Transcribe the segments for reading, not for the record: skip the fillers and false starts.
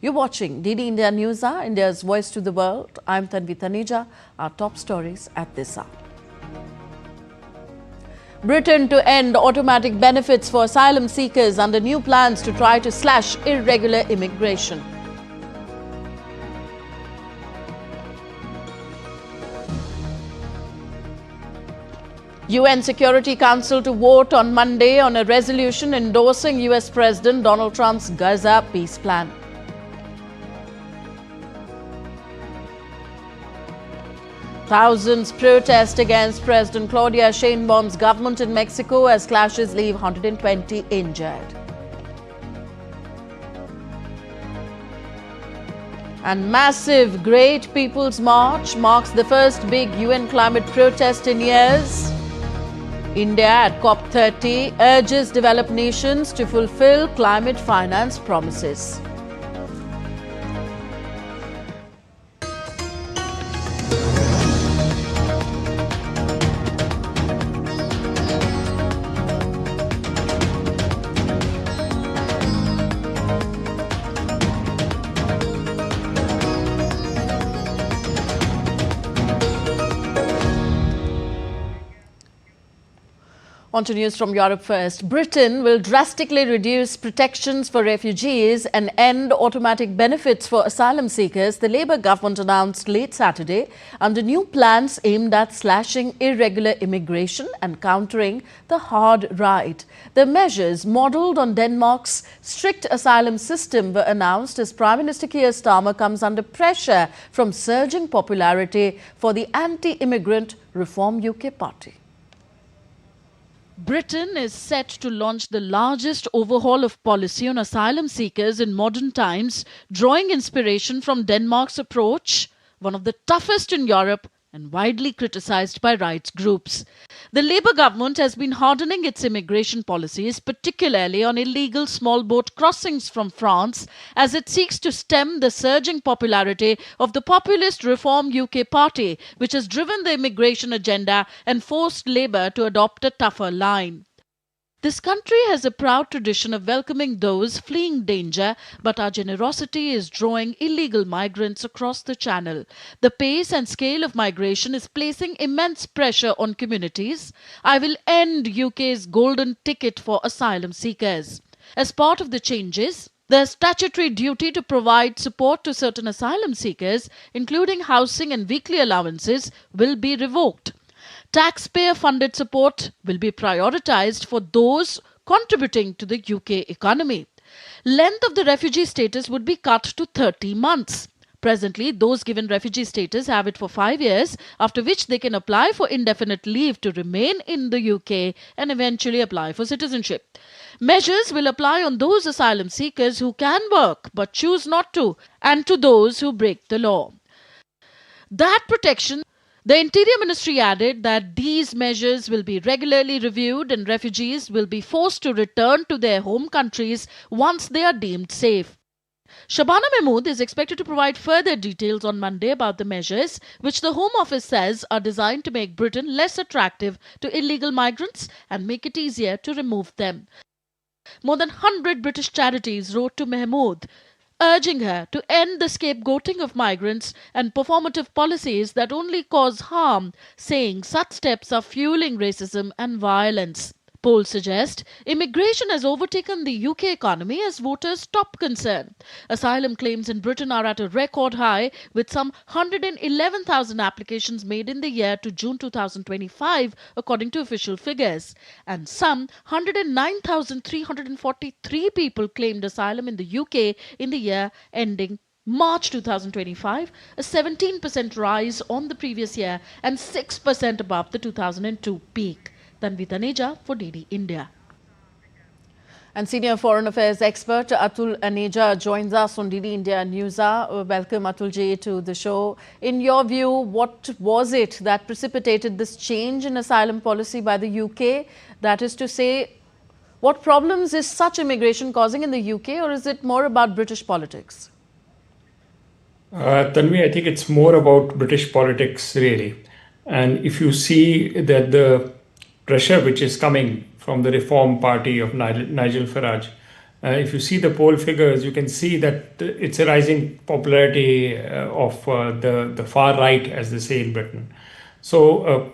You're watching DD India News Hour, India's voice to the world. I'm Tanvi Taneja. Our top stories at this hour. Britain to end automatic benefits for asylum seekers under new plans to try to slash irregular immigration. UN Security Council to vote on Monday on a resolution endorsing US President Donald Trump's Gaza peace plan. Thousands protest against President Claudia Sheinbaum's government in Mexico as clashes leave 120 injured. And massive Great People's March marks the first big UN climate protest in years. India at COP30 urges developed nations to fulfill climate finance promises. On to news from Europe first. Britain will drastically reduce protections for refugees and end automatic benefits for asylum seekers, the Labour government announced late Saturday, under new plans aimed at slashing irregular immigration and countering the hard right. The measures, modelled on Denmark's strict asylum system, were announced as Prime Minister Keir Starmer comes under pressure from surging popularity for the anti-immigrant Reform UK party. Britain is set to launch the largest overhaul of policy on asylum seekers in modern times, drawing inspiration from Denmark's approach, one of the toughest in Europe and widely criticised by rights groups. The Labour government has been hardening its immigration policies, particularly on illegal small boat crossings from France, as it seeks to stem the surging popularity of the populist Reform UK party, which has driven the immigration agenda and forced Labour to adopt a tougher line. This country has a proud tradition of welcoming those fleeing danger, but our generosity is drawing illegal migrants across the channel. The pace and scale of migration is placing immense pressure on communities. I will end UK's golden ticket for asylum seekers. As part of the changes, the statutory duty to provide support to certain asylum seekers, including housing and weekly allowances, will be revoked. Taxpayer-funded support will be prioritised for those contributing to the UK economy. Length of the refugee status would be cut to 30 months. Presently, those given refugee status have it for 5 years, after which they can apply for indefinite leave to remain in the UK and eventually apply for citizenship. Measures will apply on those asylum seekers who can work but choose not to, and to those who break the law. The Interior Ministry added that these measures will be regularly reviewed and refugees will be forced to return to their home countries once they are deemed safe. Shabana Mahmood is expected to provide further details on Monday about the measures, which the Home Office says are designed to make Britain less attractive to illegal migrants and make it easier to remove them. More than 100 British charities wrote to Mahmood, urging her to end the scapegoating of migrants and performative policies that only cause harm, saying such steps are fueling racism and violence. Polls suggest immigration has overtaken the UK economy as voters' top concern. Asylum claims in Britain are at a record high, with some 111,000 applications made in the year to June 2025, according to official figures. And some 109,343 people claimed asylum in the UK in the year ending March 2025, a 17% rise on the previous year and 6% above the 2002 peak. Tanvi Taneja for DD India. And senior foreign affairs expert Atul Aneja joins us on DD India News Hour. Welcome, Atulji, to the show. In your view, what was it that precipitated this change in asylum policy by the UK? That is to say, what problems is such immigration causing in the UK, or is it more about British politics? Tanvi, I think it's more about British politics, really. And if you see that the pressure which is coming from the Reform Party of Nigel Farage If you see the poll figures, you can see that it's a rising popularity of the far right, as they say in Britain. So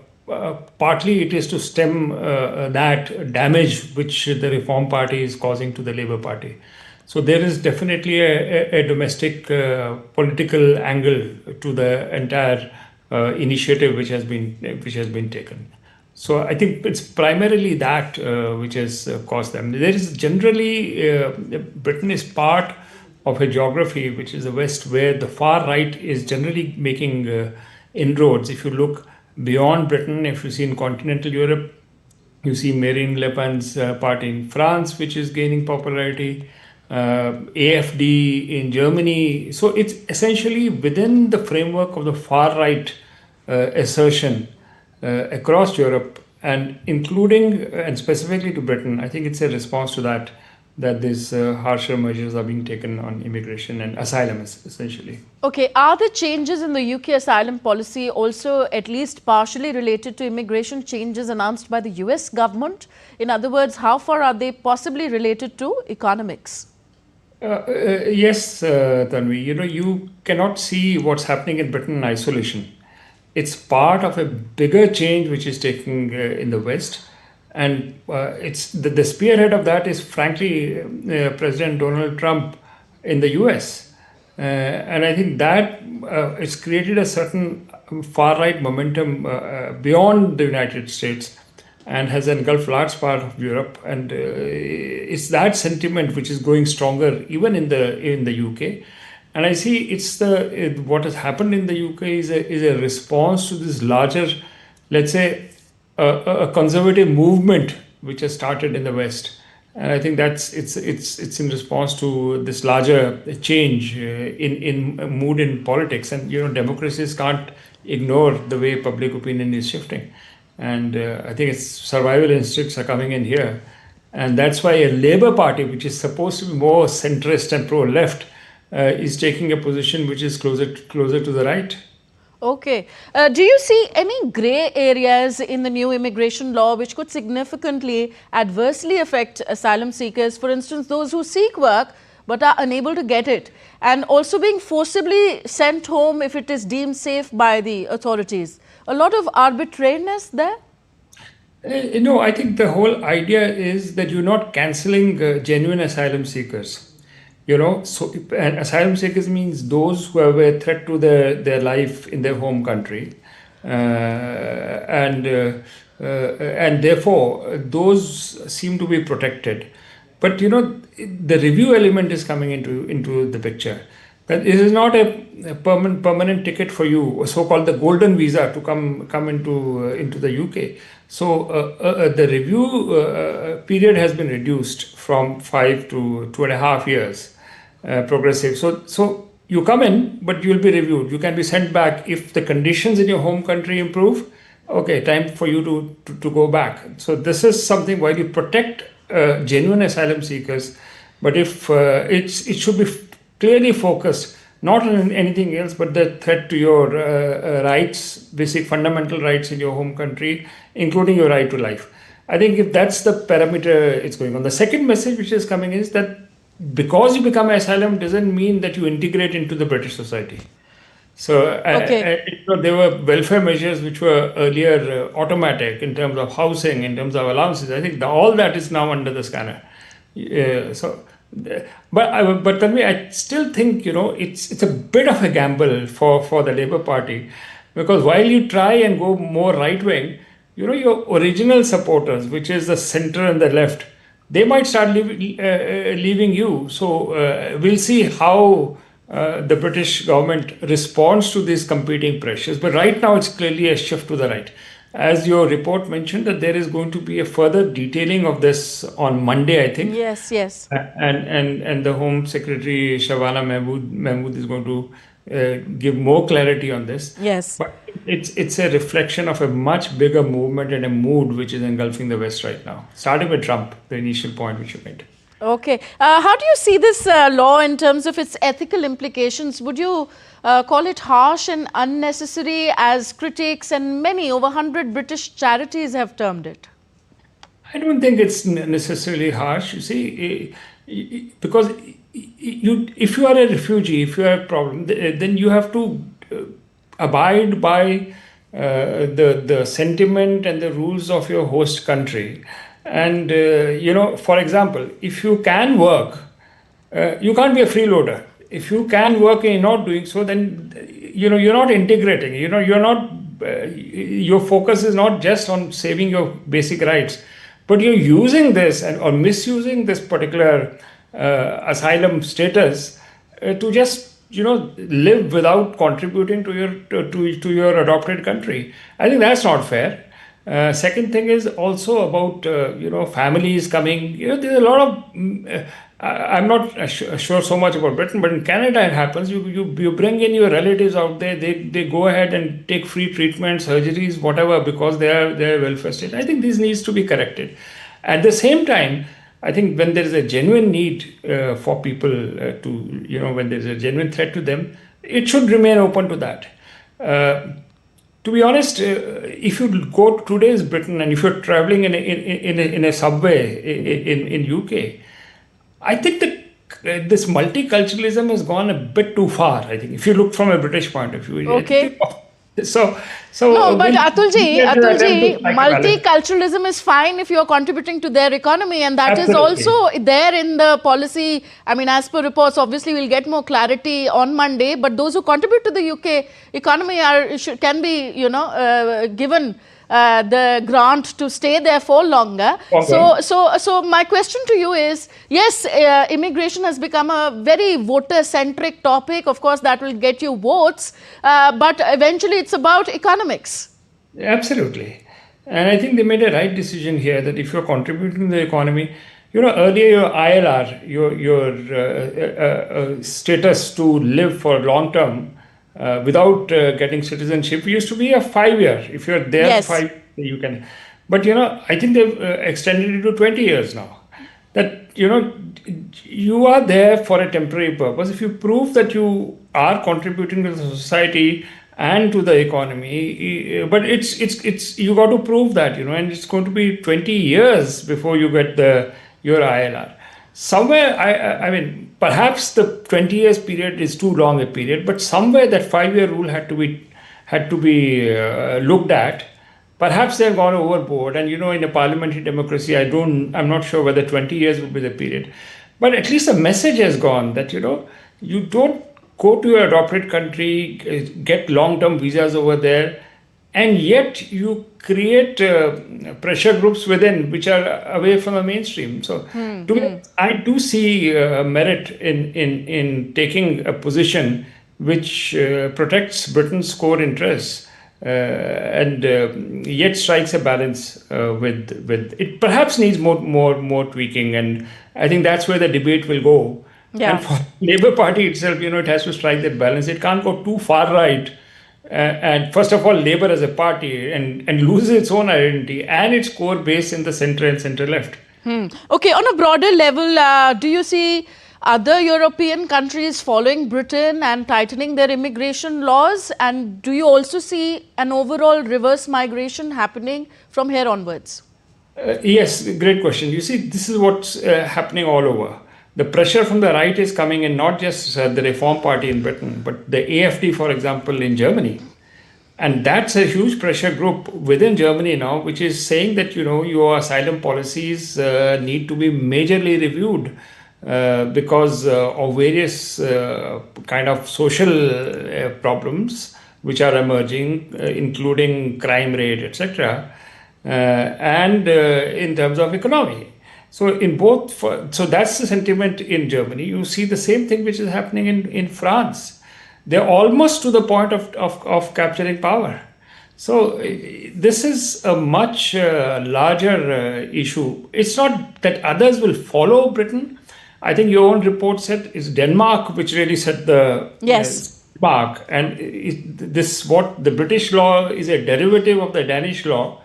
partly it is to stem that damage which the Reform Party is causing to the Labour Party. So there is definitely a domestic political angle to the entire initiative which has been taken. So I think it's primarily that which has caused them. There is generally Britain is part of a geography which is the West, where the far right is generally making inroads. If you look beyond Britain, if you see in continental Europe, you see Marine Le Pen's party in France, which is gaining popularity, AfD in Germany. So it's essentially within the framework of the far right assertion across Europe, and including and specifically to Britain. I think it's a response to that these harsher measures are being taken on immigration and asylum, essentially. Okay, are the changes in the UK asylum policy also at least partially related to immigration changes announced by the US government? In other words, how far are they possibly related to economics? Yes, Tanvi. You cannot see what's happening in Britain in isolation. It's part of a bigger change which is taking in the West, and it's the spearhead of that is frankly President Donald Trump in the U.S. And I think that it's created a certain far right momentum beyond the United States, and has engulfed large part of Europe, and it's that sentiment which is growing stronger even in the UK. And I see what has happened in the UK is a response to this larger, let's say, a conservative movement which has started in the West. And I think it's in response to this larger change in mood in politics. And democracies can't ignore the way public opinion is shifting. And I think it's survival instincts are coming in here. And that's why a Labour Party, which is supposed to be more centrist and pro-left, is taking a position which is closer to the right. Okay. Do you see any grey areas in the new immigration law which could significantly adversely affect asylum seekers? For instance, those who seek work but are unable to get it, and also being forcibly sent home if it is deemed safe by the authorities. A lot of arbitrariness there? No, I think the whole idea is that you're not cancelling genuine asylum seekers. So and asylum seekers means those who have a threat to their life in their home country, and therefore those seem to be protected. But the review element is coming into the picture. That it is not a permanent ticket for you, so-called the golden visa to come into the UK. So the review period has been reduced from 5 to 2.5 years. Progressive. So you come in, but you'll be reviewed. You can be sent back if the conditions in your home country improve. Okay, time for you to go back. So this is something while you protect genuine asylum seekers, but if it should be clearly focused not on anything else but the threat to your rights, basic fundamental rights in your home country, including your right to life. I think if that's the parameter it's going on. The second message which is coming is that because you become asylum doesn't mean that you integrate into the British society. So there were welfare measures which were earlier automatic in terms of housing, in terms of allowances. I think all that is now under the scanner. But tell me, I still think it's a bit of a gamble for the Labour Party, because while you try and go more right wing, your original supporters, which is the centre and the left, they might start leaving you. So we'll see how the British government responds to these competing pressures. But right now, it's clearly a shift to the right. As your report mentioned, that there is going to be a further detailing of this on Monday, I think. Yes. And the Home Secretary Shabana Mahmood is going to give more clarity on this. Yes. But it's a reflection of a much bigger movement and a mood which is engulfing the West right now. Starting with Trump, the initial point which you made. Okay. How do you see this law in terms of its ethical implications? Would you call it harsh and unnecessary, as critics and many, over 100 British charities have termed it? I don't think it's necessarily harsh. You see, because if you are a refugee, if you are a problem, then you have to abide by the sentiment and the rules of your host country. And for example, if you can work, you can't be a freeloader. If you can work and you're not doing so, then you're not integrating. You're not. Your focus is not just on saving your basic rights, but you're using this or misusing this particular asylum status to just live without contributing to your adopted country. I think that's not fair. Second thing is also about families coming. There's a lot of. I'm not sure so much about Britain, but in Canada it happens. You bring in your relatives out there. They go ahead and take free treatment, surgeries, whatever, because they're welfare state. I think this needs to be corrected. At the same time, I think when there is a genuine need for people when there is a genuine threat to them, it should remain open to that. To be honest, if you go to today's Britain and if you're traveling in a subway in UK, I think that this multiculturalism has gone a bit too far. I think if you look from a British point of view, Okay. so No, but Atulji, attempt to multiculturalism is fine if you're contributing to their economy, and that is Absolutely. also there in the policy. I mean, as per reports, obviously we'll get more clarity on Monday. But those who contribute to the UK economy can be, given the grant to stay there for longer. Okay. So my question to you is: yes, immigration has become a very voter-centric topic. Of course, that will get you votes, but eventually it's about economics. Absolutely. And I think they made a right decision here that if you're contributing to the economy, earlier your ILR, your status to live for long term without getting citizenship used to be a 5 year. If you're there Yes. 5, you can. But I think they've extended it to 20 years now. That you are there for a temporary purpose. If you prove that you are contributing to the society and to the economy, but it's you got to prove that, and it's going to be 20 years before you get your ILR. Somewhere, I mean, perhaps the 20 years period is too long a period, but somewhere that 5 year rule had to be looked at. Perhaps they've gone overboard, and in a parliamentary democracy, I'm not sure whether 20 years would be the period, but at least the message has gone that you don't go to your adopted country, get long-term visas over there, and yet you create pressure groups within which are away from the mainstream. So, to me, I do see merit in taking a position which protects Britain's core interests and yet strikes a balance with it. Perhaps needs more tweaking, and I think that's where the debate will go. Yeah. And for Labour Party itself, it has to strike that balance. It can't go too far right. And first of all, Labour as a party and lose its own identity and its core base in the centre and centre left. Okay, on a broader level, do you see other European countries following Britain and tightening their immigration laws? And do you also see an overall reverse migration happening from here onwards? Yes, great question. You see, this is what's happening all over. The pressure from the right is coming in, not just the Reform Party in Britain, but the AfD, for example, in Germany. And that's a huge pressure group within Germany now, which is saying that, your asylum policies need to be majorly reviewed because of various kind of social problems which are emerging, including crime rate, etc., and in terms of economy. So so that's the sentiment in Germany. You see the same thing which is happening in France. They're almost to the point of capturing power. So this is a much larger issue. It's not that others will follow Britain. I think your own report said it's Denmark which really set the mark. And what the British law is a derivative of the Danish law.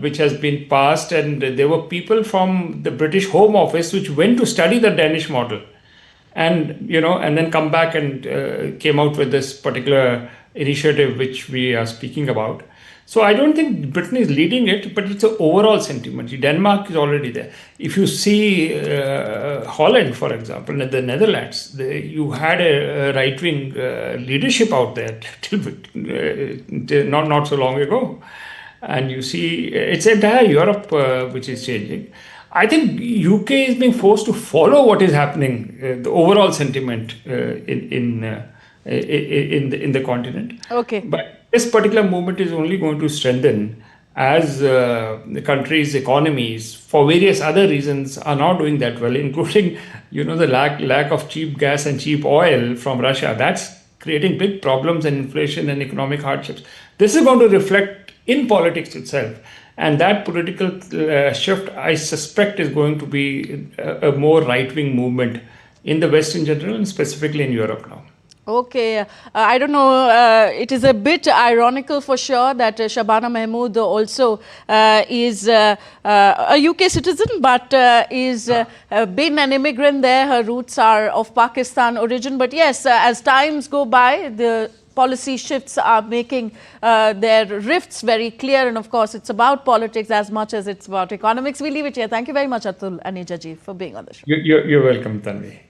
Which has been passed, and there were people from the British Home Office which went to study the Danish model, and and then come back and came out with this particular initiative which we are speaking about. So I don't think Britain is leading it, but it's an overall sentiment. Denmark is already there. If you see Holland, for example, in the Netherlands, you had a right-wing leadership out there till not so long ago. And you see, it's entire Europe which is changing. I think UK is being forced to follow what is happening, the overall sentiment in the continent. Okay. But this particular movement is only going to strengthen as the country's economies, for various other reasons, are not doing that well, including, the lack of cheap gas and cheap oil from Russia. That's creating big problems and inflation and economic hardships. This is going to reflect in politics itself. And that political shift, I suspect, is going to be a more right-wing movement in the West in general and specifically in Europe now. Okay, I don't know, it is a bit ironical for sure that Shabana Mahmood also is a UK citizen, but is been an immigrant there. Her roots are of Pakistan origin. But yes, as times go by, the policy shifts are making their rifts very clear. And of course, it's about politics as much as it's about economics. We leave it here. Thank you very much, Atul and Aneja for being on the show. You're welcome, Tanvi.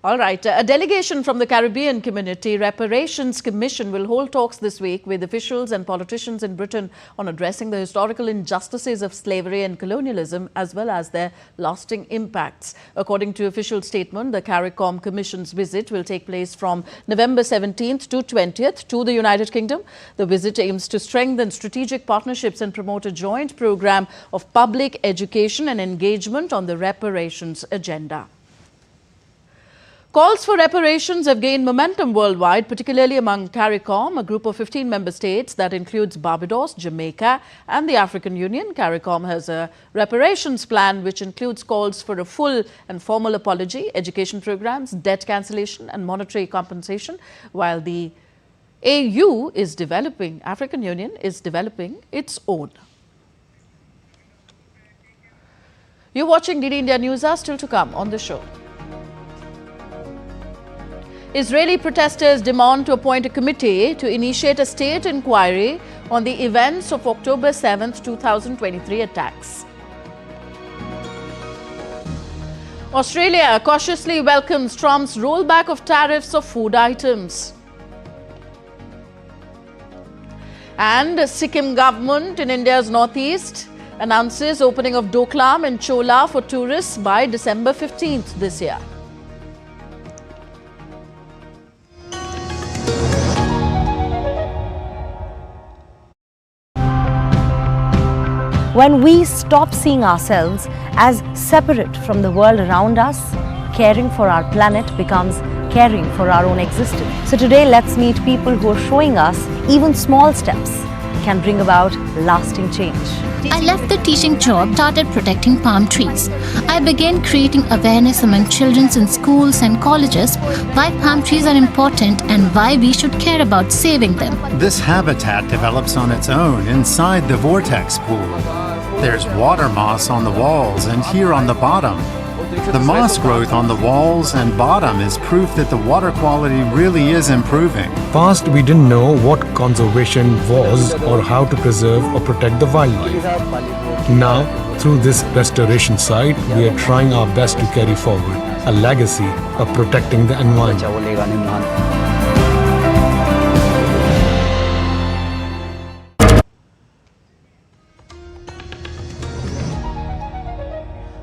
All right. A delegation from the Caribbean Community Reparations Commission will hold talks this week with officials and politicians in Britain on addressing the historical injustices of slavery and colonialism, as well as their lasting impacts. According to official statement, the CARICOM Commission's visit will take place from November 17th to 20th to the United Kingdom. The visit aims to strengthen strategic partnerships and promote a joint program of public education and engagement on the reparations agenda. Calls for reparations have gained momentum worldwide, particularly among CARICOM, a group of 15 member states that includes Barbados, Jamaica and the African Union. CARICOM has a reparations plan which includes calls for a full and formal apology, education programs, debt cancellation and monetary compensation, while the African Union is developing its own. You're watching DD India News. Are still to come on the show. Israeli protesters demand to appoint a committee to initiate a state inquiry on the events of October 7th, 2023 attacks. Australia cautiously welcomes Trump's rollback of tariffs of food items. And Sikkim government in India's northeast announces opening of Doklam and Chola for tourists by December 15th this year. When we stop seeing ourselves as separate from the world around us, caring for our planet becomes caring for our own existence. So today, let's meet people who are showing us even small steps can bring about lasting change. I left the teaching job, started protecting palm trees. I began creating awareness among children in schools and colleges why palm trees are important and why we should care about saving them. This habitat develops on its own inside the vortex pool. There's water moss on the walls and here on the bottom. The moss growth on the walls and bottom is proof that the water quality really is improving. Past, we didn't know what conservation was or how to preserve or protect the wildlife. Now, through this restoration site, we are trying our best to carry forward a legacy of protecting the environment.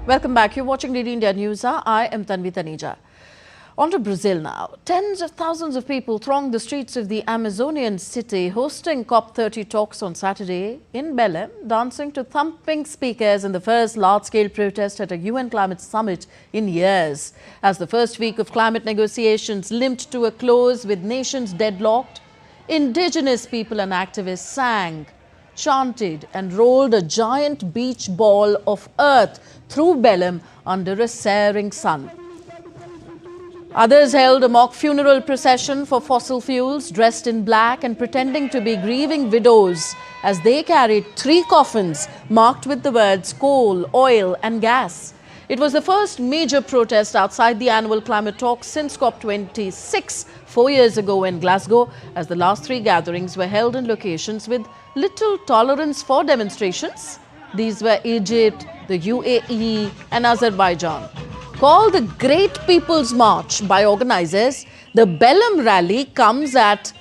Welcome back. You're watching DD India News. I am Tanvi Taneja. On to Brazil now. Tens of thousands of people thronged the streets of the Amazonian city, hosting COP30 talks on Saturday in Belém, dancing to thumping speakers in the first large-scale protest at a UN climate summit in years. As the first week of climate negotiations limped to a close with nations deadlocked, indigenous people and activists sang, chanted and rolled a giant beach ball of earth through Belém under a searing sun. Others held a mock funeral procession for fossil fuels, dressed in black and pretending to be grieving widows as they carried 3 coffins marked with the words coal, oil and gas. It was the first major protest outside the annual climate talks since COP26 4 years ago in Glasgow, as the last 3 gatherings were held in locations with little tolerance for demonstrations. These were Egypt, the UAE and Azerbaijan. Called the Great People's March by organizers, the Belém rally comes at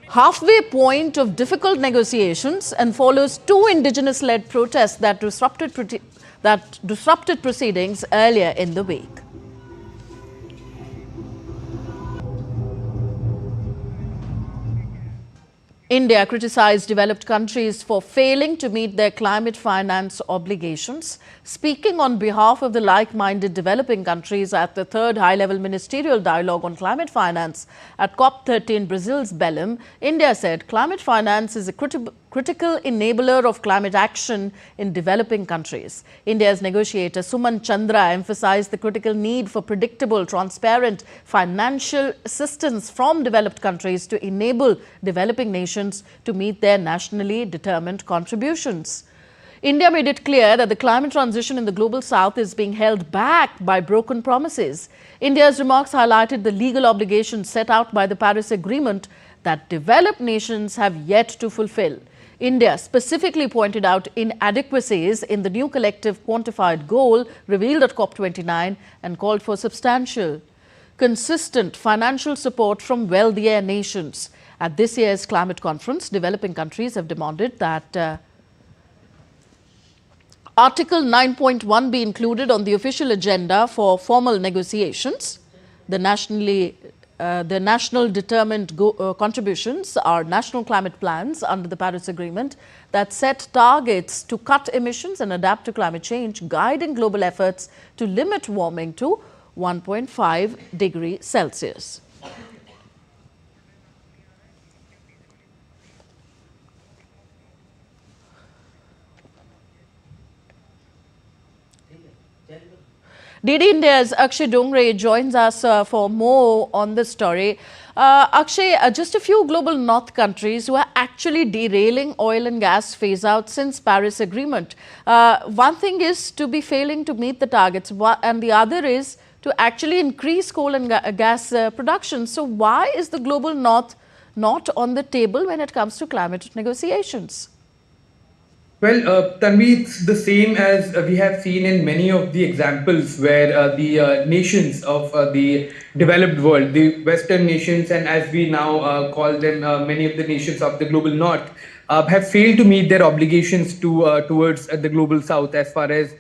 halfway point of difficult negotiations and follows 2 indigenous-led protests that disrupted proceedings earlier in the week. India criticized developed countries for failing to meet their climate finance obligations. Speaking on behalf of the like-minded developing countries at the 3rd high-level ministerial dialogue on climate finance at COP13 Brazil's Belém, India said climate finance is a critical enabler of climate action in developing countries. India's negotiator Suman Chandra emphasized the critical need for predictable, transparent financial assistance from developed countries to enable developing nations to meet their nationally determined contributions. India made it clear that the climate transition in the global south is being held back by broken promises. India's remarks highlighted the legal obligations set out by the Paris Agreement that developed nations have yet to fulfill. India specifically pointed out inadequacies in the new collective quantified goal revealed at COP29 and called for substantial, consistent financial support from wealthier nations. At this year's climate conference, developing countries have demanded that Article 9.1 be included on the official agenda for formal negotiations. The national determined contributions are national climate plans under the Paris Agreement that set targets to cut emissions and adapt to climate change, guiding global efforts to limit warming to 1.5 degrees Celsius. DD India's Akshay Dongre joins us for more on this story. Akshay, just a few global north countries who are actually derailing oil and gas phase out since Paris Agreement. One thing is to be failing to meet the targets, and the other is to actually increase coal and gas production. So why is the global north not on the table when it comes to climate negotiations? Well, Tanvi, it's the same as we have seen in many of the examples where the nations of the developed world, the Western nations, and as we now call them, many of the nations of the global north, have failed to meet their obligations towards the global south as far as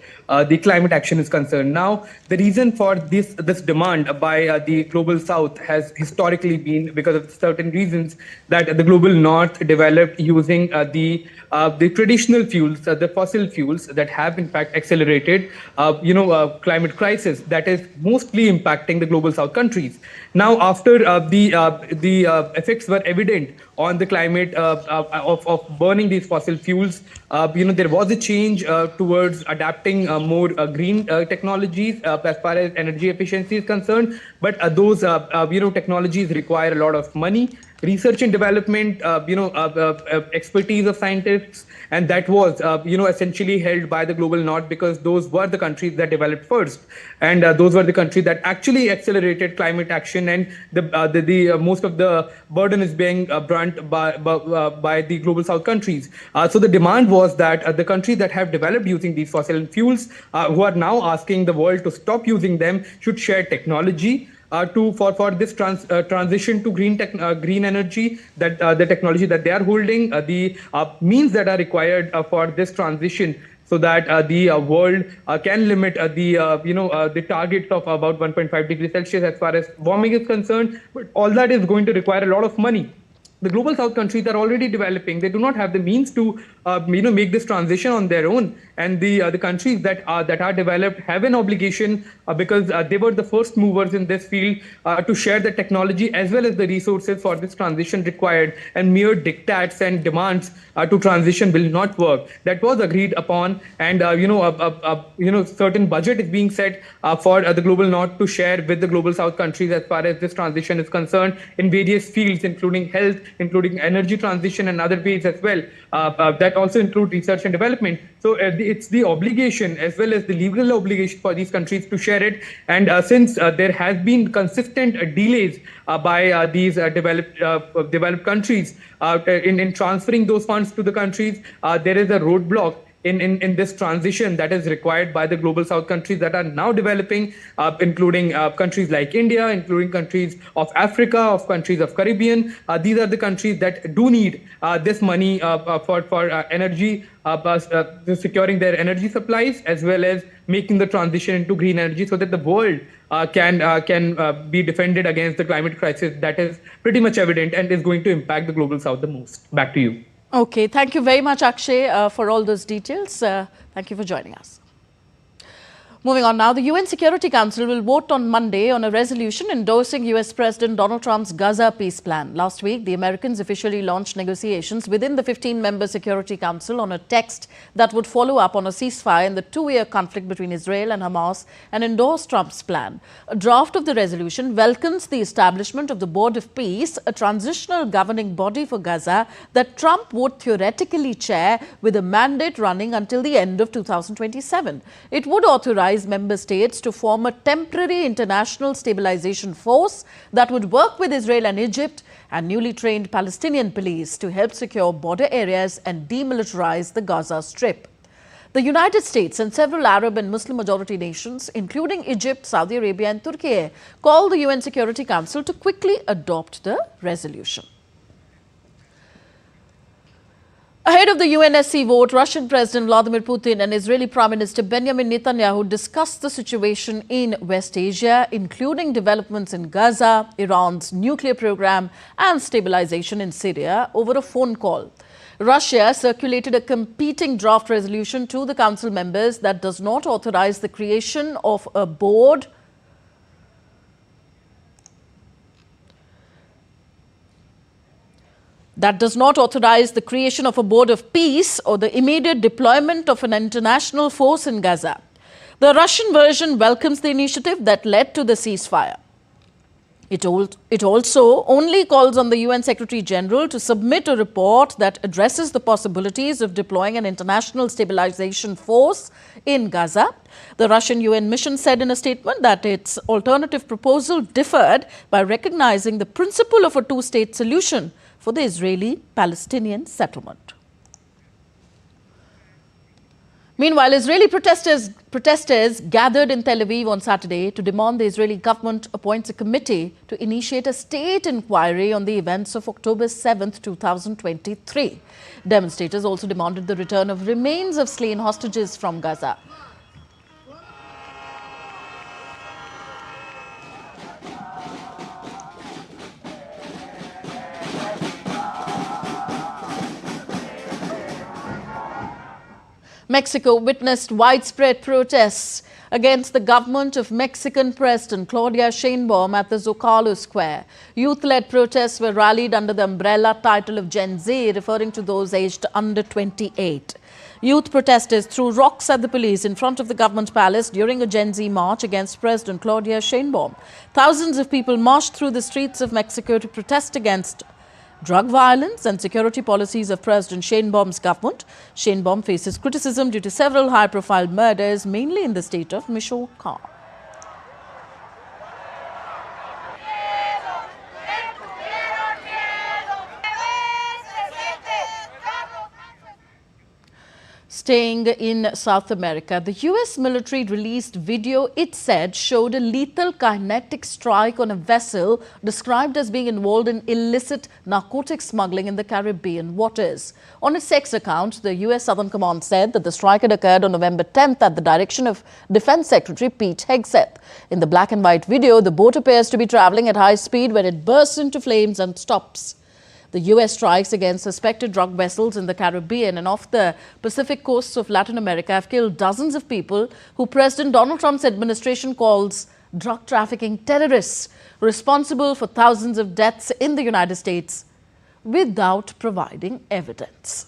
the climate action is concerned. Now, the reason for this demand by the global south has historically been because of certain reasons that the global north developed using the traditional fuels, the fossil fuels that have in fact accelerated, climate crisis that is mostly impacting the global south countries. Now, after the effects were evident on the climate of burning these fossil fuels, there was a change towards adapting more green technologies as far as energy efficiency is concerned. But those technologies require a lot of money, research and development, expertise of scientists, and that was essentially held by the global north because those were the countries that developed first, and those were the countries that actually accelerated climate action, and the most of the burden is being borne by the global south countries. So the demand was that the countries that have developed using these fossil fuels, who are now asking the world to stop using them, should share technology for this transition to green energy, that the technology that they are holding, the means that are required for this transition, so that the world can limit the target of about 1.5 degrees Celsius as far as warming is concerned. But all that is going to require a lot of money. The global south countries are already developing. They do not have the means to make this transition on their own, and the countries that are developed have an obligation because they were the first movers in this field to share the technology as well as the resources for this transition required. And mere diktats and demands to transition will not work. That was agreed upon, and certain budget is being set for the global north to share with the global south countries as far as this transition is concerned in various fields, including health, including energy transition and other ways as well, that also include research and development. So it's the obligation as well as the legal obligation for these countries to share it. And since there has been consistent delays by these developed countries in transferring those funds to the countries, there is a roadblock in this transition that is required by the global south countries that are now developing, including countries like India, including countries of Africa, of countries of Caribbean. These are the countries that do need this money for energy, securing their energy supplies, as well as making the transition into green energy so that the world can be defended against the climate crisis that is pretty much evident and is going to impact the global south the most. Back to you. Okay, thank you very much, Akshay, for all those details. Thank you for joining us. Moving on now, the UN Security Council will vote on Monday on a resolution endorsing US President Donald Trump's Gaza peace plan. Last week, the Americans officially launched negotiations within the 15-member Security Council on a text that would follow up on a ceasefire in the two-year conflict between Israel and Hamas and endorse Trump's plan. A draft of the resolution welcomes the establishment of the Board of Peace, a transitional governing body for Gaza that Trump would theoretically chair with a mandate running until the end of 2027. It would authorize member states to form a temporary international stabilization force that would work with Israel and Egypt and newly trained Palestinian police to help secure border areas and demilitarize the Gaza Strip. The United States and several Arab and Muslim majority nations, including Egypt, Saudi Arabia and Turkey, called the UN Security Council to quickly adopt the resolution. Ahead of the UNSC vote, Russian President Vladimir Putin and Israeli Prime Minister Benjamin Netanyahu discussed the situation in West Asia, including developments in Gaza, Iran's nuclear program, and stabilization in Syria over a phone call. Russia circulated a competing draft resolution to the Council members that does not authorize the creation of a board of peace or the immediate deployment of an international force in Gaza. The Russian version welcomes the initiative that led to the ceasefire. It also only calls on the UN Secretary General to submit a report that addresses the possibilities of deploying an international stabilization force in Gaza. The Russian UN mission said in a statement that its alternative proposal differed by recognizing the principle of a two-state solution for the Israeli-Palestinian settlement. Meanwhile, Israeli protesters gathered in Tel Aviv on Saturday to demand the Israeli government appoints a committee to initiate a state inquiry on the events of October 7, 2023. Demonstrators also demanded the return of remains of slain hostages from Gaza. Mexico witnessed widespread protests against the government of Mexican President Claudia Sheinbaum at the Zocalo Square. Youth-led protests were rallied under the umbrella title of Gen Z, referring to those aged under 28. Youth protesters threw rocks at the police in front of the government palace during a Gen Z march against President Claudia Sheinbaum. Thousands of people marched through the streets of Mexico to protest against drug violence and security policies of President Sheinbaum's government. Sheinbaum faces criticism due to several high-profile murders, mainly in the state of Michoacán. Staying in South America, the US military released video it said showed a lethal kinetic strike on a vessel described as being involved in illicit narcotic smuggling in the Caribbean waters. On its X account, the US Southern Command said that the strike had occurred on November 10th at the direction of Defense Secretary Pete Hegseth. In the black and white video, the boat appears to be traveling at high speed when it bursts into flames and stops. The US strikes against suspected drug vessels in the Caribbean and off the Pacific coasts of Latin America have killed dozens of people who President Donald Trump's administration calls drug trafficking terrorists, responsible for thousands of deaths in the United States without providing evidence.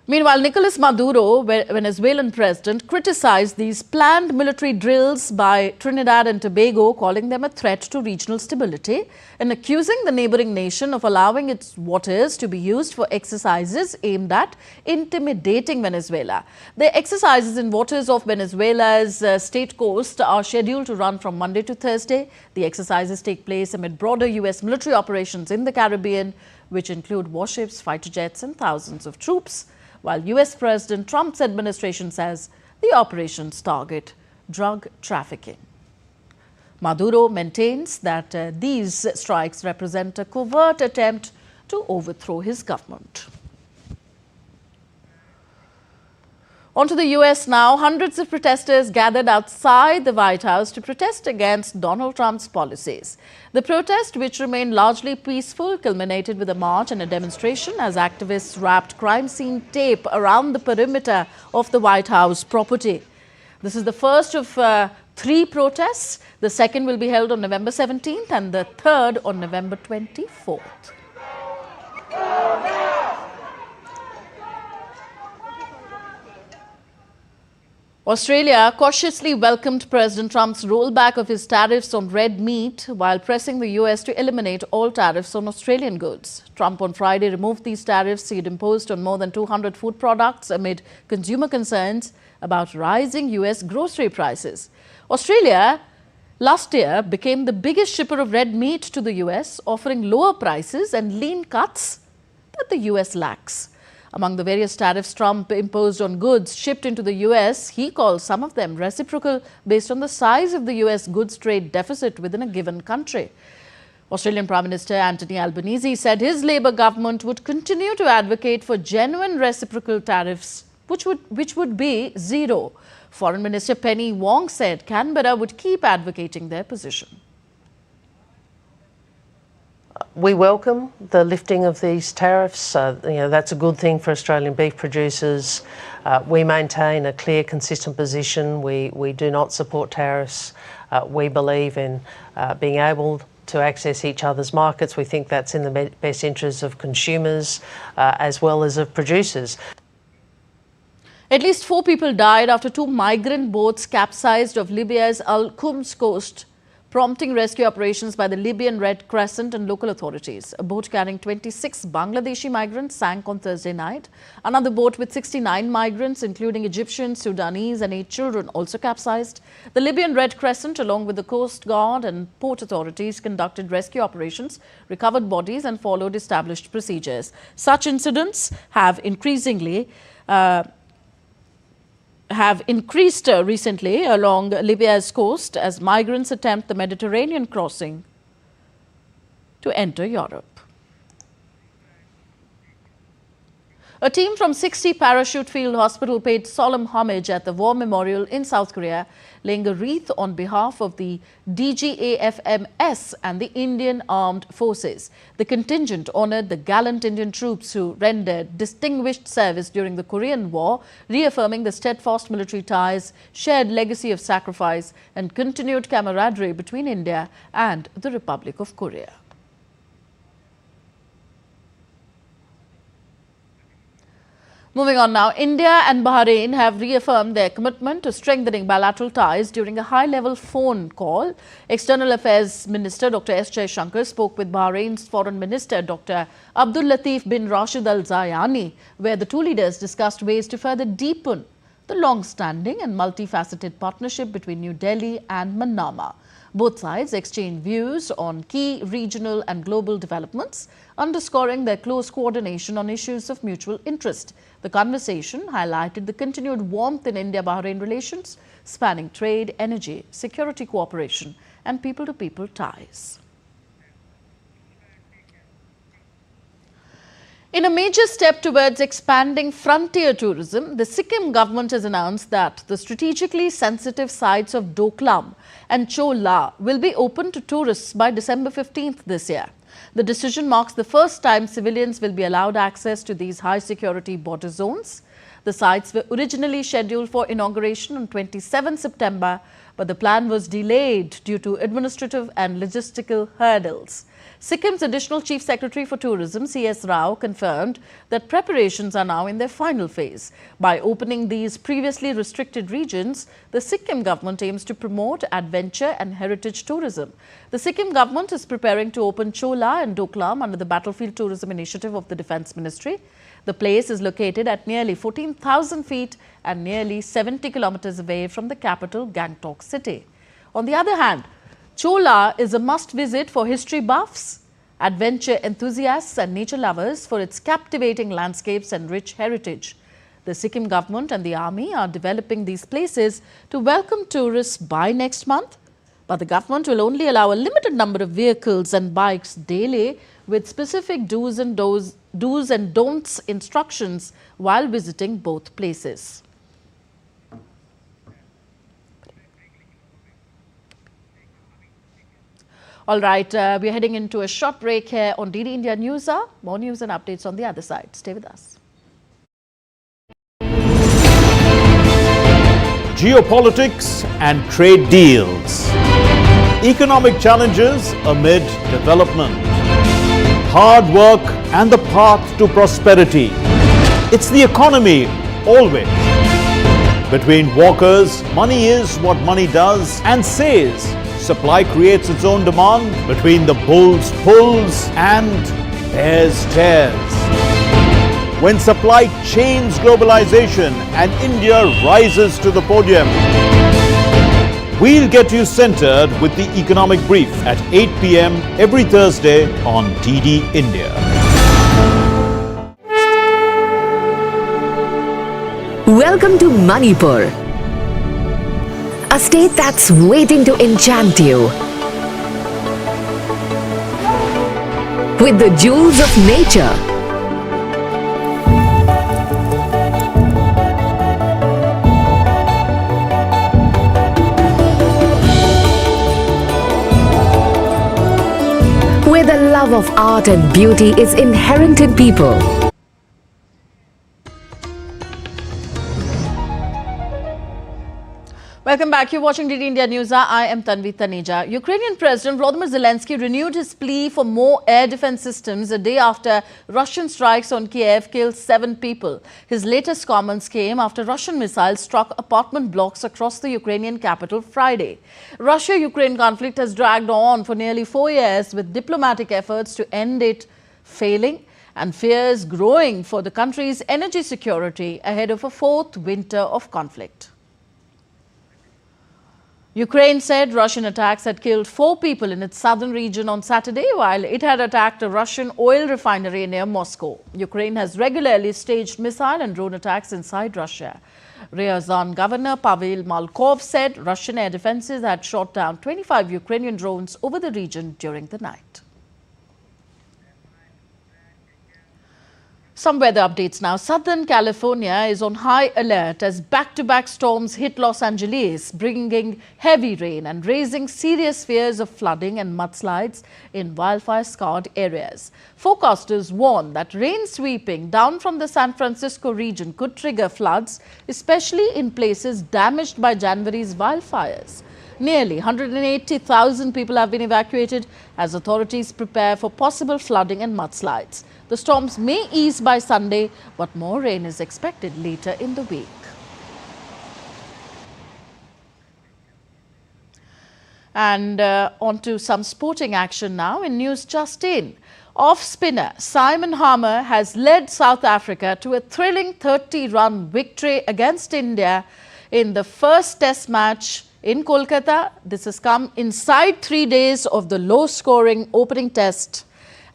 Meanwhile, Nicolas Maduro, Venezuelan president, criticized these planned military drills by Trinidad and Tobago, calling them a threat to regional stability and accusing the neighboring nation of allowing its waters to be used for exercises aimed at intimidating Venezuela. The exercises in waters of Venezuela's state coast are scheduled to run from Monday to Thursday. The exercises take place amid broader U.S. military operations in the Caribbean, which include warships, fighter jets and thousands of troops, while U.S. President Trump's administration says the operations target drug trafficking. Maduro maintains that these strikes represent a covert attempt to overthrow his government. On to the U.S. now. Hundreds of protesters gathered outside the White House to protest against Donald Trump's policies. The protest, which remained largely peaceful, culminated with a march and a demonstration as activists wrapped crime scene tape around the perimeter of the White House property. This is the first of 3 protests. The second will be held on November 17th and the third on November 24th. Australia cautiously welcomed President Trump's rollback of his tariffs on red meat while pressing the US to eliminate all tariffs on Australian goods. Trump on Friday removed these tariffs he had imposed on more than 200 food products amid consumer concerns about rising US grocery prices. Australia last year became the biggest shipper of red meat to the US, offering lower prices and lean cuts that the US lacks. Among the various tariffs Trump imposed on goods shipped into the US, he calls some of them reciprocal based on the size of the US goods trade deficit within a given country. Australian Prime Minister Anthony Albanese said his Labour government would continue to advocate for genuine reciprocal tariffs, which would be zero. Foreign Minister Penny Wong said Canberra would keep advocating their position. We welcome the lifting of these tariffs. That's a good thing for Australian beef producers. We maintain a clear, consistent position. We do not support tariffs. We believe in being able to access each other's markets. We think that's in the best interests of consumers as well as of producers. At least 4 people died after 2 migrant boats capsized off Libya's Al Khums coast, prompting rescue operations by the Libyan Red Crescent and local authorities. A boat carrying 26 Bangladeshi migrants sank on Thursday night. Another boat with 69 migrants, including Egyptians, Sudanese and 8 children, also capsized. The Libyan Red Crescent, along with the Coast Guard and port authorities, conducted rescue operations, recovered bodies and followed established procedures. Such incidents have increased recently along Libya's coast as migrants attempt the Mediterranean crossing to enter Europe. A team from 60 Parachute Field Hospital paid solemn homage at the War Memorial in South Korea, laying a wreath on behalf of the DGAFMS and the Indian Armed Forces. The contingent honored the gallant Indian troops who rendered distinguished service during the Korean War, reaffirming the steadfast military ties, shared legacy of sacrifice and continued camaraderie between India and the Republic of Korea. Moving on now, India and Bahrain have reaffirmed their commitment to strengthening bilateral ties during a high-level phone call. External Affairs Minister Dr. S. Jaishankar spoke with Bahrain's Foreign Minister Dr. Abdul Latif bin Rashid Al Zayani, where the two leaders discussed ways to further deepen the long-standing and multifaceted partnership between New Delhi and Manama. Both sides exchanged views on key regional and global developments, underscoring their close coordination on issues of mutual interest. The conversation highlighted the continued warmth in India-Bahrain relations, spanning trade, energy, security cooperation, and people-to-people ties. In a major step towards expanding frontier tourism, the Sikkim government has announced that the strategically sensitive sites of Doklam and Chola will be open to tourists by December 15th this year. The decision marks the first time civilians will be allowed access to these high-security border zones. The The sites were originally scheduled for inauguration on 27 September, but the plan was delayed due to administrative and logistical hurdles. Sikkim's additional Chief Secretary for Tourism, C.S. Rao, confirmed that preparations are now in their final phase. By opening these previously restricted regions, the Sikkim government aims to promote adventure and heritage tourism. The Sikkim government is preparing to open Chola and Doklam under the Battlefield Tourism Initiative of the Defence Ministry. The place is located at nearly 14,000 feet and nearly 70 kilometers away from the capital, Gangtok city. On the other hand, Chola is a must-visit for history buffs, adventure enthusiasts and nature lovers for its captivating landscapes and rich heritage. The Sikkim government and the army are developing these places to welcome tourists by next month, but the government will only allow a limited number of vehicles and bikes daily with specific do's and don'ts instructions while visiting both places. All right, we're heading into a short break here on DD India News Hour. More news and updates on the other side. Stay with us. Geopolitics and trade deals. Economic challenges amid development. Hard work and the path to prosperity. It's the economy always. Between walkers, money is what money does and says. Supply creates its own demand. Between the bulls pulls and bears tears. When supply chains globalization and India rises to the podium. We'll get you centered with the economic brief at 8 p.m. every Thursday on DD India. Welcome to Manipur, a state that's waiting to enchant you with the jewels of nature, where the love of art and beauty is inherent in people. Welcome back. You're watching DD India News Hour. I am Tanvi Taneja. Ukrainian President Volodymyr Zelensky renewed his plea for more air defense systems a day after Russian strikes on Kiev killed 7 people. His latest comments came after Russian missiles struck apartment blocks across the Ukrainian capital Friday. Russia-Ukraine conflict has dragged on for nearly 4 years, with diplomatic efforts to end it failing and fears growing for the country's energy security ahead of a 4th winter of conflict. Ukraine said Russian attacks had killed 4 people in its southern region on Saturday, while it had attacked a Russian oil refinery near Moscow. Ukraine has regularly staged missile and drone attacks inside Russia. Ryazan Governor Pavel Malkov said Russian air defenses had shot down 25 Ukrainian drones over the region during the night. Some weather updates now. Southern California is on high alert as back-to-back storms hit Los Angeles, bringing heavy rain and raising serious fears of flooding and mudslides in wildfire-scarred areas. Forecasters warn that rain sweeping down from the San Francisco region could trigger floods, especially in places damaged by January's wildfires. Nearly 180,000 people have been evacuated as authorities prepare for possible flooding and mudslides. The storms may ease by Sunday, but more rain is expected later in the week. And on to some sporting action now in News Just In. Off-spinner Simon Harmer has led South Africa to a thrilling 30-run victory against India in the first Test match in Kolkata. This has come inside 3 days of the low-scoring opening test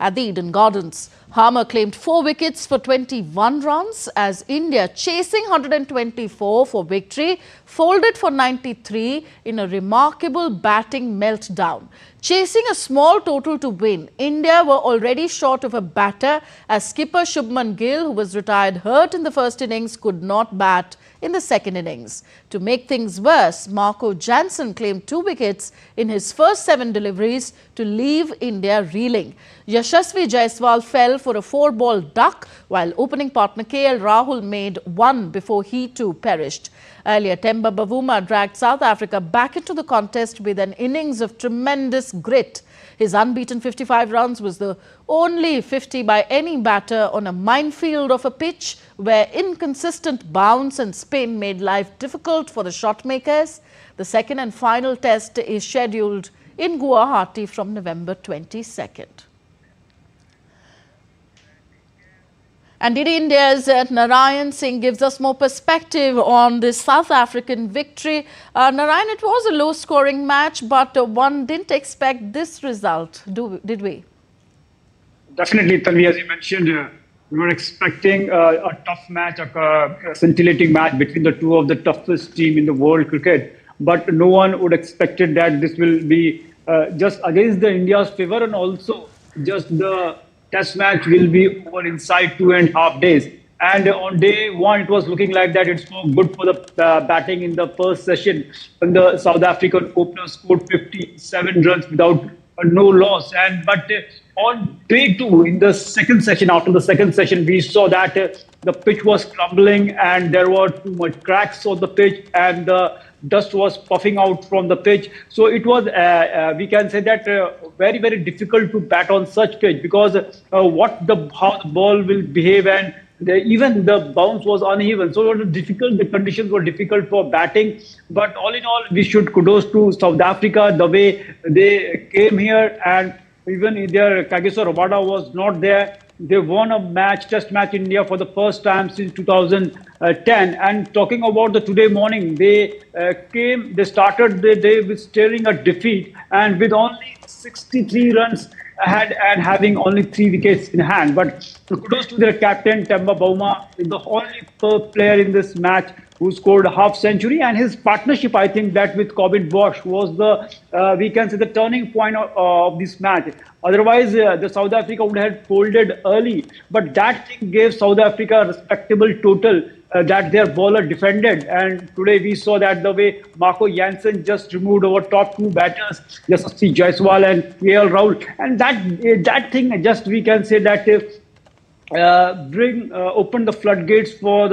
at the Eden Gardens. Harmer claimed 4 wickets for 21 runs as India, chasing 124 for victory, folded for 93 in a remarkable batting meltdown. Chasing a small total to win, India were already short of a batter as skipper Shubman Gill, who was retired hurt in the first innings, could not bat in the second innings. To make things worse, Marco Jansen claimed 2 wickets in his first 7 deliveries to leave India reeling. Yashasvi Jaiswal fell for a 4-ball duck, while opening partner KL Rahul made 1 before he too perished. Earlier, Temba Bavuma dragged South Africa back into the contest with an innings of tremendous grit. His unbeaten 55 runs was the only 50 by any batter on a minefield of a pitch where inconsistent bounce and spin made life difficult for the shot makers. The second and final test is scheduled in Guwahati from November 22nd. And India's Narayan Singh gives us more perspective on this South African victory. Narayan, it was a low-scoring match, but one didn't expect this result, did we? Definitely, Tanvi, as you mentioned, we were expecting a tough match, a scintillating match between the two of the toughest team in the world cricket. But no one would expected that this will be just against the India's favor, and also just the test match will be over inside 2.5 days. And on day 1, it was looking like that it's so good for the batting in the first session when the South African opener scored 57 runs without no loss. But on day 2, in the second session, after the second session, we saw that the pitch was crumbling and there were too much cracks on the pitch and the dust was puffing out from the pitch. So it was, we can say that very, very difficult to bat on such pitch, because how the ball will behave, and even the bounce was uneven. So it was difficult, the conditions were difficult for batting. But all in all, we should kudos to South Africa, the way they came here, and even their Kagiso Rabada was not there. They won a match, test match in India for the first time since 2010. And talking about the today morning, they started the day with staring a defeat and with only 63 runs ahead and having only 3 wickets in hand. But kudos to their captain, Temba Bavuma, the only player in this match who scored a half-century, and his partnership, I think, that with Corbin Bosch was the, we can say, the turning point of this match. Otherwise, the South Africa would have folded early, but that thing gave South Africa a respectable total that their bowler defended. And today we saw that the way Marco Jansen just removed our top 2 batters, Yashasvi Jaiswal and KL Rahul, and that thing just, we can say that opened the floodgates for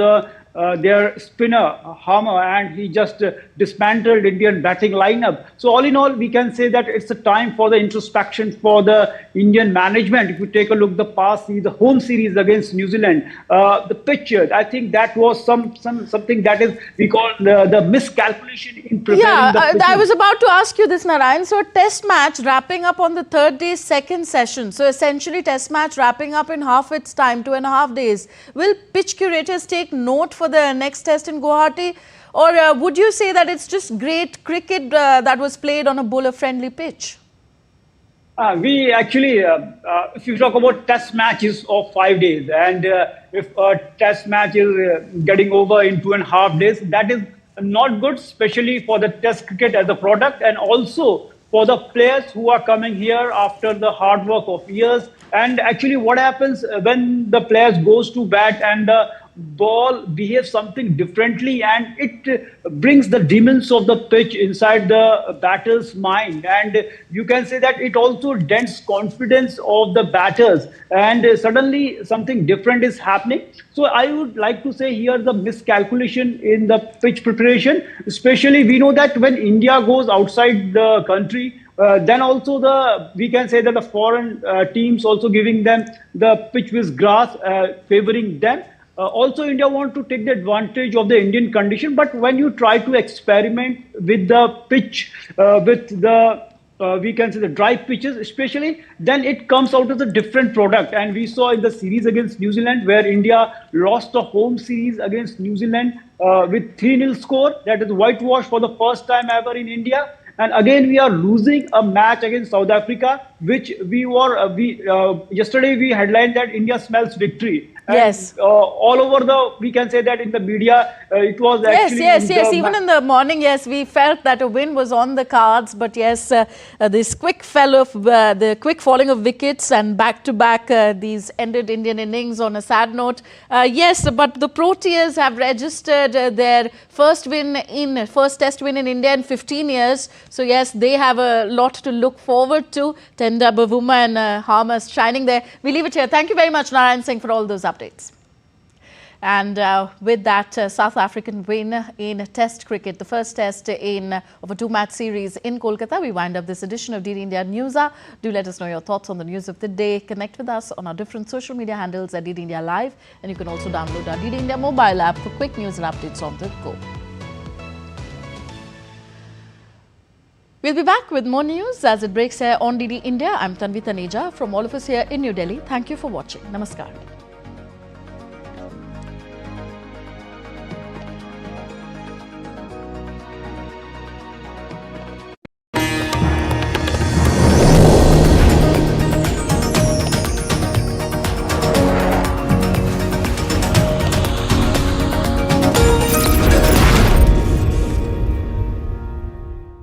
their spinner Hammer, and he just dismantled Indian batting lineup. So all in all, we can say that it's a time for the introspection for the Indian management. If you take a look the past, the home series against New Zealand, the picture, I think that was something that is, we call the miscalculation in preparing the pitches. I was about to ask you this, Narayan. So a test match wrapping up on the 3rd day's second session. So essentially test match wrapping up in half its time, 2.5 days. Will pitch curators take note for the next test in Guwahati, or would you say that it's just great cricket that was played on a bowler-friendly pitch? We actually, if you talk about test matches of 5 days, and if a test match is getting over in 2.5 days, that is not good, especially for the test cricket as a product, and also for the players who are coming here after the hard work of years. And actually what happens when the players goes to bat and the ball behaves something differently, and it brings the demons of the pitch inside the batter's mind, and you can say that it also dents confidence of the batters, and suddenly something different is happening. So I would like to say here the miscalculation in the pitch preparation, especially we know that when India goes outside the country, then also we can say that the foreign teams also giving them the pitch with grass, favoring them. Also, India want to take the advantage of the Indian condition, but when you try to experiment with the pitch, with the we can say the dry pitches especially, then it comes out as a different product. And we saw in the series against New Zealand, where India lost the home series against New Zealand with 3-0 score. That is whitewash for the first time ever in India. And again, we are losing a match against South Africa, which we were, yesterday we headlined that India smells victory. And, Yes. all over we can say that in the media, it was actually. Yes. Even in the morning, yes, we felt that a win was on the cards. But yes, this quick the quick falling of wickets and back-to-back, these ended Indian innings on a sad note. Yes, but the Proteas have registered their first test win in India in 15 years. So yes, they have a lot to look forward to. Tenda, Bavuma and Harmer shining there. We leave it here. Thank you very much, Narayan Singh, for all those updates. And with that South African win in Test cricket, the first test of a two-match series in Kolkata, we wind up this edition of DD India News Hour. Do let us know your thoughts on the news of the day. Connect with us on our different social media handles at DD India Live. And you can also download our DD India mobile app for quick news and updates on the go. We'll be back with more news as it breaks here on DD India. I'm Tanvi Taneja. From all of us here in New Delhi, thank you for watching. Namaskar.